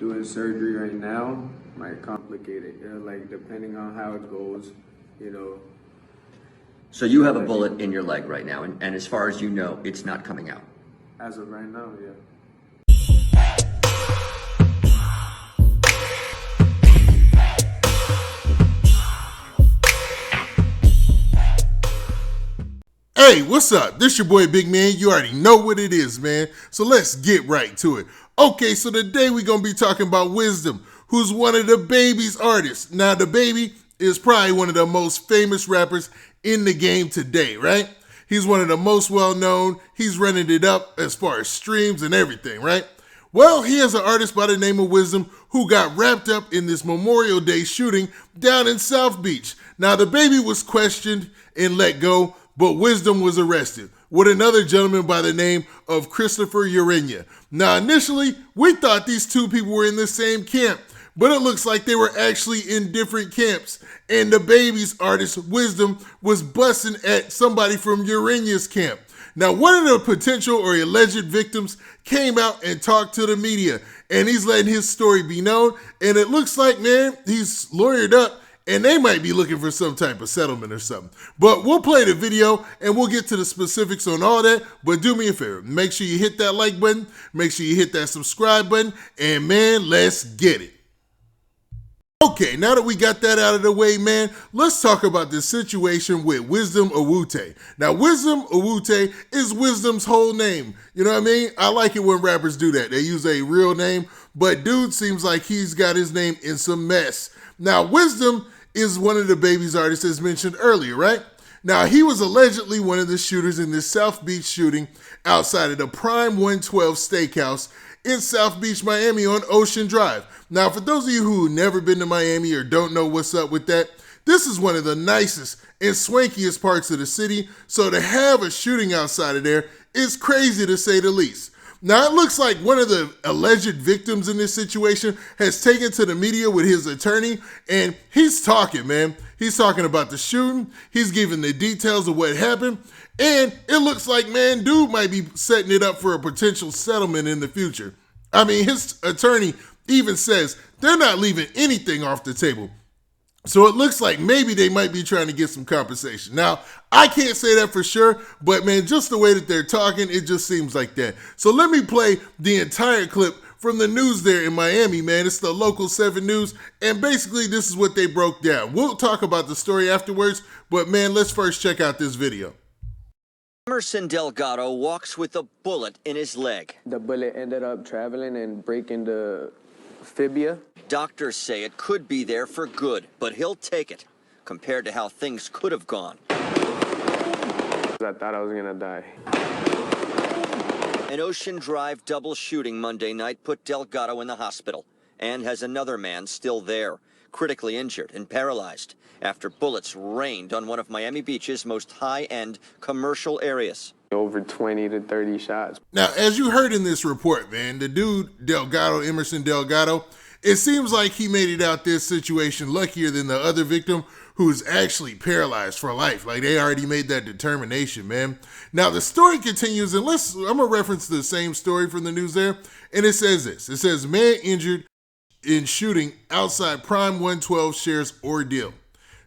doing surgery right now might complicate it. Like depending on how it goes, you know. So you have a bullet in your leg right now, and as far as you know, it's not coming out. As of right now, yeah. Hey, what's up? This your boy Big Man. You already know what it is, man. So let's get right to it. Okay, so today we're going to be talking about Wisdom, who's one of DaBaby's artists. Now, DaBaby is probably one of the most famous rappers in the game today, right? He's one of the most well-known. He's running it up as far as streams and everything, right? Well, he has an artist by the name of Wisdom who got wrapped up in this Memorial Day shooting down in South Beach. Now, DaBaby was questioned and let go, but Wisdom was arrested with another gentleman by the name of Christopher Urena. Now, initially, we thought these two people were in the same camp, but it looks like they were actually in different camps. And DaBaby's artist, Wisdom, was busting at somebody from Urena's camp. Now, one of the potential or alleged victims came out and talked to the media, and he's letting his story be known. And it looks like, man, he's lawyered up, and they might be looking for some type of settlement or something. But we'll play the video, and we'll get to the specifics on all that. But do me a favor. Make sure you hit that like button. Make sure you hit that subscribe button. And, man, let's get it. Okay, now that we got that out of the way, man, let's talk about this situation with Wisdom Awute. Now, Wisdom Awute is Wisdom's whole name. You know what I mean? I like it when rappers do that. They use a real name, but dude seems like he's got his name in some mess. Now, Wisdom is one of DaBaby's artists as mentioned earlier, right? Now, he was allegedly one of the shooters in this South Beach shooting outside of the Prime 112 Steakhouse in South Beach, Miami on Ocean Drive. Now, for those of you who have never been to Miami or don't know what's up with that, this is one of the nicest and swankiest parts of the city, so to have a shooting outside of there is crazy to say the least. Now, it looks like one of the alleged victims in this situation has taken to the media with his attorney, and he's talking, man. He's talking about the shooting. He's giving the details of what happened, and it looks like, man, dude might be setting it up for a potential settlement in the future. I mean, his attorney even says they're not leaving anything off the table. So it looks like maybe they might be trying to get some compensation. Now, I can't say that for sure, but man, just the way that they're talking, it just seems like that. So let me play the entire clip from the news there in Miami, man. It's the Local 7 News, and basically this is what they broke down. We'll talk about the story afterwards, but man, let's first check out this video. Emerson Delgado walks with a bullet in his leg. The bullet ended up traveling and breaking the fibia. Doctors say it could be there for good, but he'll take it, compared to how things could have gone. I thought I was gonna die. An Ocean Drive double shooting Monday night put Delgado in the hospital and has another man still there, critically injured and paralyzed after bullets rained on one of Miami Beach's most high-end commercial areas. Over 20 to 30 shots. Now, as you heard in this report, man, the dude, Delgado, Emerson Delgado, it seems like he made it out this situation luckier than the other victim who's actually paralyzed for life. Like, they already made that determination, man. Now, the story continues, and I'm going to reference the same story from the news there, and it says this. It says, man injured in shooting outside Prime 112 shares ordeal.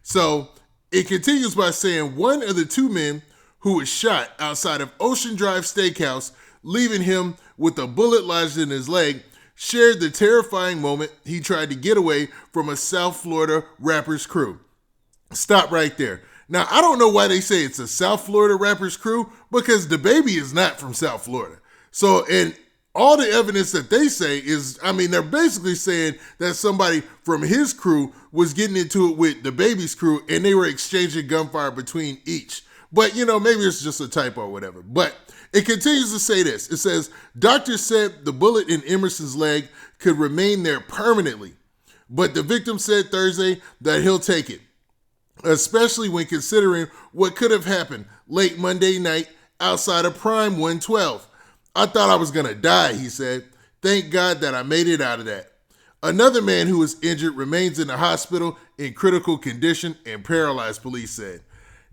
So, it continues by saying one of the two men who was shot outside of Ocean Drive Steakhouse, leaving him with a bullet lodged in his leg, shared the terrifying moment he tried to get away from a South Florida rapper's crew. Stop right there. Now, I don't know why they say it's a South Florida rapper's crew, because DaBaby is not from South Florida. So, and all the evidence that they say is, I mean, they're basically saying that somebody from his crew was getting into it with DaBaby's crew, and they were exchanging gunfire between each. But, you know, maybe it's just a typo or whatever. But it continues to say this. It says, doctors said the bullet in Emerson's leg could remain there permanently. But the victim said Thursday that he'll take it, especially when considering what could have happened late Monday night outside of Prime 112. I thought I was going to die, he said. Thank God that I made it out of that. Another man who was injured remains in the hospital in critical condition and paralyzed, police said.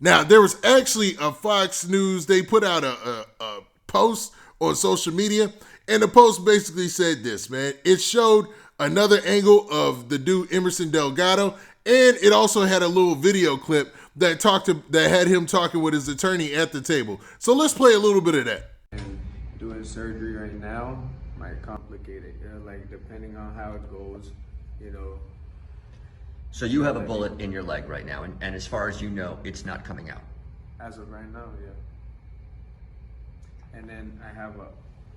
Now, there was actually a Fox News, they put out a post on social media, And the post basically said this, man. It showed another angle of the dude Emerson Delgado, and it also had a little video clip that had him talking with his attorney at the table. So let's play a little bit of that. And doing surgery right now might complicate it, like depending on how it goes, you know. So you have a bullet in your leg right now, and as far as you know, it's not coming out. As of right now, yeah. And then I have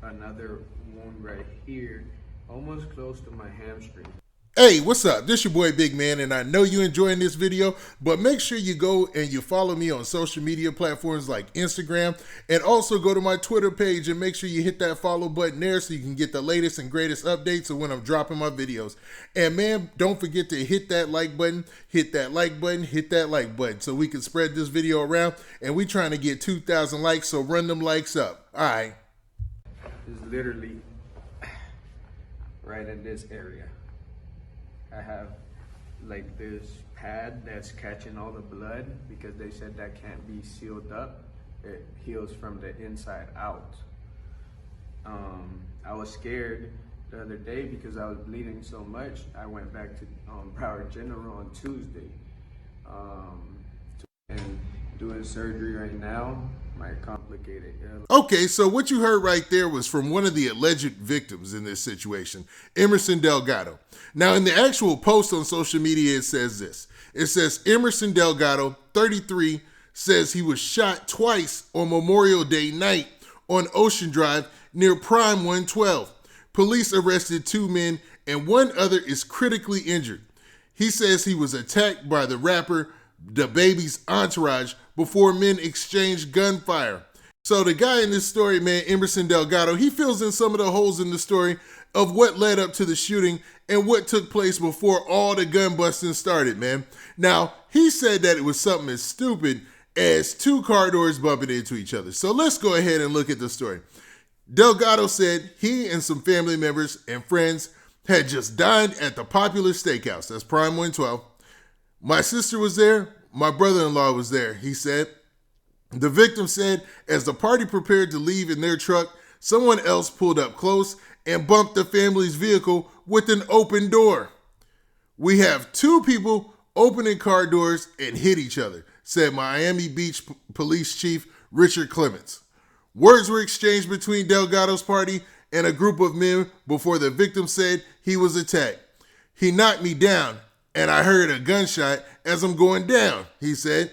another wound right here, almost close to my hamstring. Hey, what's up? This your boy Big Man, and I know you enjoying this video, but make sure you go and you follow me on social media platforms like Instagram, and also go to my Twitter page and make sure you hit that follow button there so you can get the latest and greatest updates of when I'm dropping my videos. And man, don't forget to hit that like button, hit that like button, hit that like button so we can spread this video around, and we trying to get 2,000 likes, so run them likes up. All right. It's literally right in this area. I have like this pad that's catching all the blood because they said that can't be sealed up. It heals from the inside out. I was scared the other day because I was bleeding so much. I went back to Broward General on Tuesday. And doing surgery right now might complicate it. Okay, so what you heard right there was from one of the alleged victims in this situation, Emerson Delgado. Now, in the actual post on social media, it says this. It says, Emerson Delgado, 33, says he was shot twice on Memorial Day night on Ocean Drive near Prime 112. Police arrested 2 men and 1 other is critically injured. He says he was attacked by the rapper DaBaby's entourage before men exchanged gunfire. So the guy in this story, man, Emerson Delgado, he fills in some of the holes in the story of what led up to the shooting and what took place before all the gun busting started, man. Now, he said that it was something as stupid as 2 car doors bumping into each other. So let's go ahead and look at the story. Delgado said he and some family members and friends had just dined at the popular steakhouse. That's Prime 112. My sister was there. My brother-in-law was there, he said. The victim said as the party prepared to leave in their truck, someone else pulled up close and bumped the family's vehicle with an open door. We have 2 people opening car doors and hit each other, said Miami Beach Police Chief Richard Clements. Words were exchanged between Delgado's party and a group of men before the victim said he was attacked. He knocked me down and I heard a gunshot as I'm going down, he said.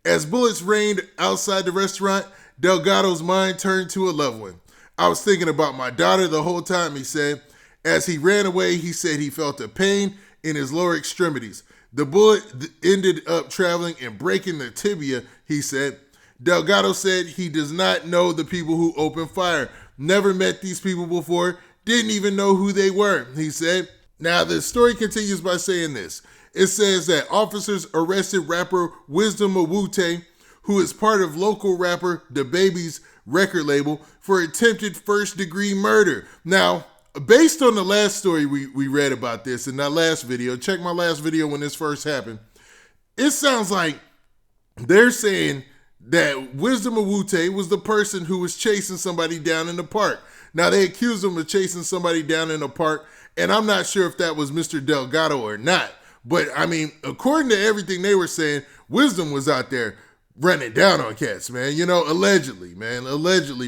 As bullets rained outside the restaurant, Delgado's mind turned to a loved one. I was thinking about my daughter the whole time, he said. As he ran away, he said he felt a pain in his lower extremities. The bullet ended up traveling and breaking the tibia, he said. Delgado said he does not know the people who opened fire, never met these people before, didn't even know who they were, he said. Now, the story continues by saying this. It says that officers arrested rapper Wisdom Awute, who is part of local rapper DaBaby's record label, for attempted first-degree murder. Now, based on the last story we read about this in that last video, check my last video when this first happened, it sounds like they're saying that Wisdom Awute was the person who was chasing somebody down in the park. Now, they accused him of chasing somebody down in the park, and I'm not sure if that was Mr. Delgado or not. But, I mean, according to everything they were saying, Wisdom was out there running down on cats, man. You know, allegedly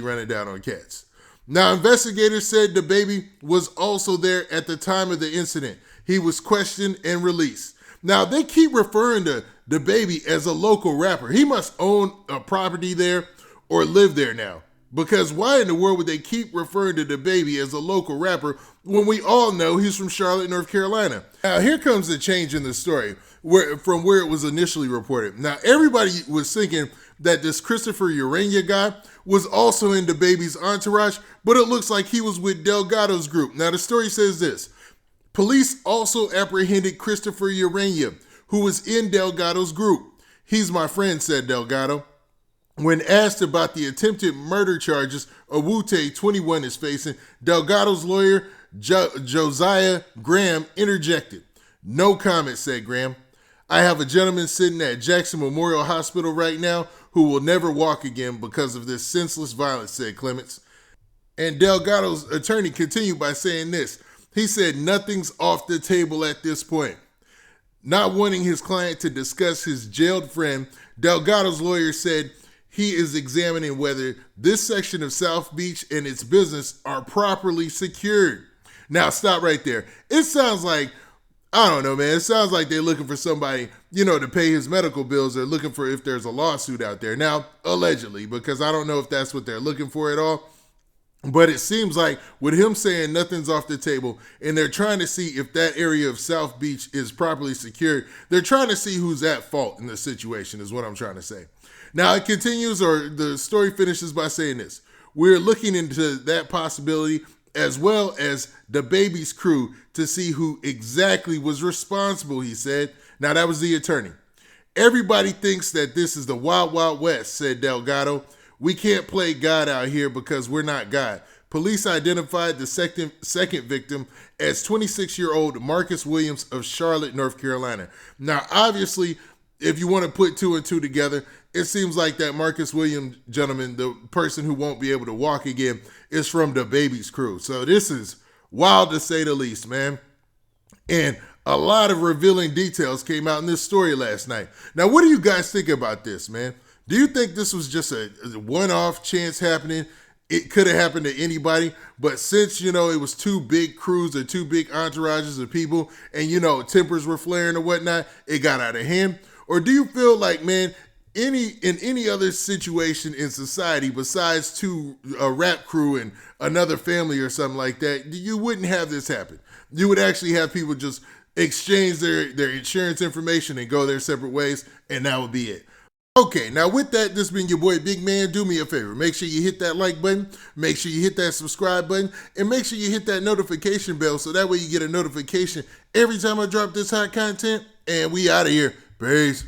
running down on cats. Now, investigators said DaBaby was also there at the time of the incident. He was questioned and released. Now, they keep referring to DaBaby as a local rapper. He must own a property there or live there now. Because why in the world would they keep referring to DaBaby as a local rapper when we all know he's from Charlotte, North Carolina? Now, here comes the change in the story from where it was initially reported. Now, everybody was thinking that this Christopher Urena guy was also in DaBaby's entourage, but it looks like he was with Delgado's group. Now, the story says this. Police also apprehended Christopher Urena, who was in Delgado's group. He's my friend, said Delgado. When asked about the attempted murder charges Awute, 21, is facing, Delgado's lawyer, Josiah Graham, interjected. No comment, said Graham. I have a gentleman sitting at Jackson Memorial Hospital right now who will never walk again because of this senseless violence, said Clements. And Delgado's attorney continued by saying this. He said, nothing's off the table at this point. Not wanting his client to discuss his jailed friend, Delgado's lawyer said he is examining whether this section of South Beach and its business are properly secured. Now, stop right there. It sounds like, I don't know, man. It sounds like they're looking for somebody, to pay his medical bills. They're looking for if there's a lawsuit out there. Now, allegedly, because I don't know if that's what they're looking for at all. But it seems like with him saying nothing's off the table and they're trying to see if that area of South Beach is properly secured, they're trying to see who's at fault in the situation is what I'm trying to say. Now it continues, or the story finishes by saying this. We're looking into that possibility as well as DaBaby's crew to see who exactly was responsible, he said. Now that was the attorney. Everybody thinks that this is the Wild Wild West, said Delgado. We can't play God out here because we're not God. Police identified the second victim as 26-year-old Marcus Williams of Charlotte, North Carolina. Now, obviously, if you want to put two and two together, it seems like that Marcus Williams gentleman, the person who won't be able to walk again, is from DaBaby's crew. So this is wild to say the least, man. And a lot of revealing details came out in this story last night. Now, what do you guys think about this, man? Do you think this was just a one-off chance happening? It could have happened to anybody, but since, it was two big crews or two big entourages of people and, tempers were flaring or whatnot, it got out of hand? Or do you feel like, man, in any other situation in society besides a rap crew and another family or something like that, you wouldn't have this happen? You would actually have people just exchange their insurance information and go their separate ways, and that would be it. Okay, now with that, this has been your boy Big Man. Do me a favor. Make sure you hit that like button. Make sure you hit that subscribe button. And make sure you hit that notification bell so that way you get a notification every time I drop this hot content. And we out of here. Peace.